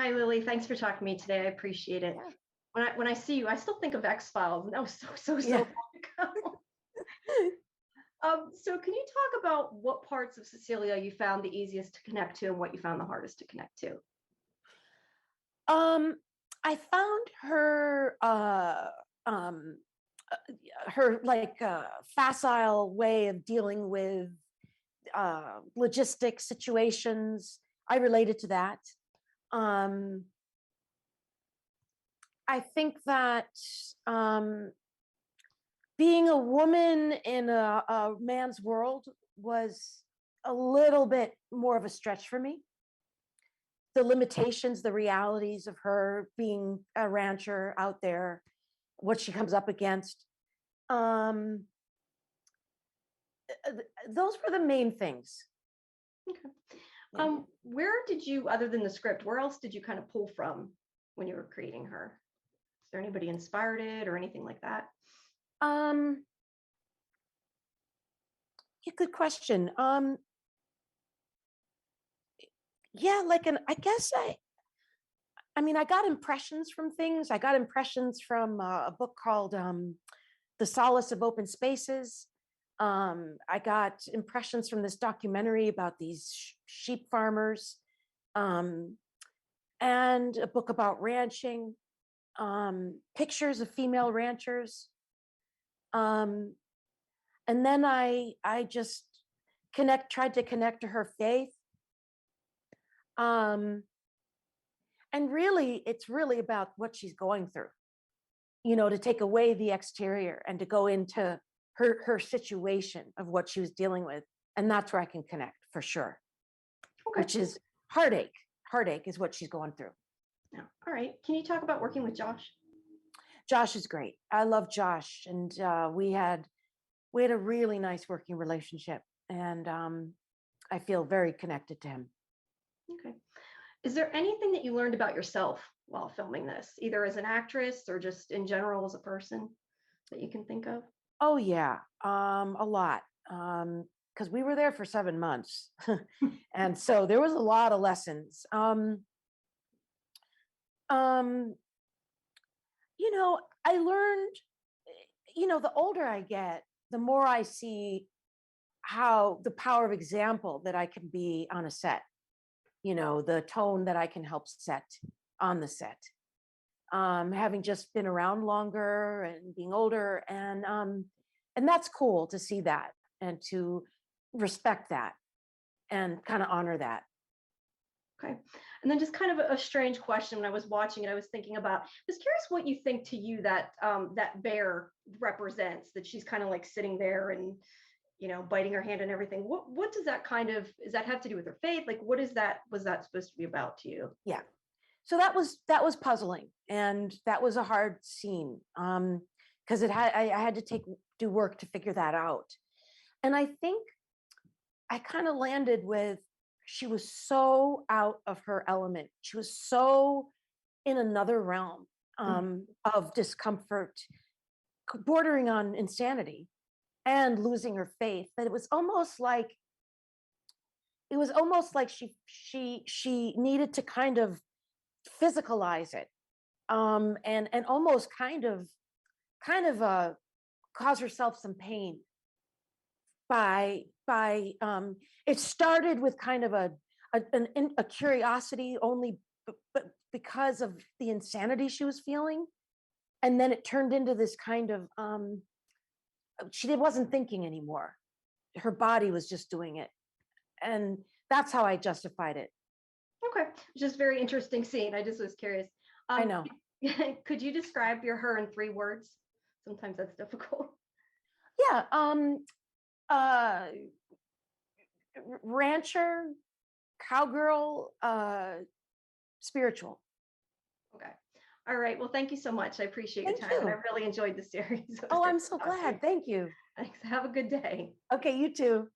Hi, Lily. Thanks for talking to me today. I appreciate it. Yeah. When I see you, I still think of X-Files, and that was so Yeah. long ago. So can you talk about what parts of Cecilia you found the easiest to connect to and what you found the hardest to connect to? Um, I found um, her like facile way of dealing with logistic situations. I related to that. Um, I think that um, being a woman in a man's world was a little bit more of a stretch for me. The limitations, the realities of her being a rancher out there, what she comes up against. Um, those were the main things. Okay. Yeah. Where did you, other than the script, where else did you kind of pull from when you were creating her? Is there anybody inspired it or anything like that? Um, yeah, good question. Yeah, I guess I mean, I got impressions from things. I got impressions from a book called The Solace of Open Spaces. I got impressions from this documentary about these sheep farmers, um, and a book about ranching, pictures of female ranchers. Um, and then I just tried to connect to her faith. Um, and really, it's really about what she's going through, to take away the exterior and to go into her situation of what she was dealing with. And that's where I can connect for sure, Okay. which is heartache. Heartache is what she's going through. Yeah. All right. Can you talk about working with Josh? Josh is great. I love Josh. And we had a really nice working relationship. And I feel very connected to him. Okay. Is there anything that you learned about yourself while filming this, either as an actress or just in general as a person that you can think of? Oh yeah, a lot. Because we were there for 7 months, and so there was a lot of lessons. Um, I learned. The older I get, the more I see how the power of example that I can be on a set. The tone that I can help set on the set. Having just been around longer and being older, and that's cool to see that and to respect that and kind of honor that. Okay. And then just kind of a strange question. When I was watching it, I was thinking about, I was curious what you think to you that that bear represents, that she's kind of like sitting there and, biting her hand and everything. What does that does that have to do with her faith? Like, what is that, was that supposed to be about to you? Yeah. So that was puzzling, and that was a hard scene, because I had to do work to figure that out. And I think I kind of landed with, she was so out of her element. She was so in another realm of discomfort, bordering on insanity, and losing her faith, that it was almost like she needed to kind of physicalize it, and almost kind of cause herself some pain by it started with kind of a curiosity only, but because of the insanity she was feeling, and then it turned into this kind of she wasn't thinking anymore. Her body was just doing it, and that's how I justified it. Okay. Just very interesting scene. I just was curious. I know. Could you describe her in 3 words? Sometimes that's difficult. Yeah. Uh Rancher, cowgirl, spiritual. Okay. All right. Well, thank you so much. I appreciate your Thank time, and I you. really enjoyed the series. It was Oh, great I'm so to talk to you. glad. Thank you. Thanks. Have a good day. Okay, you too.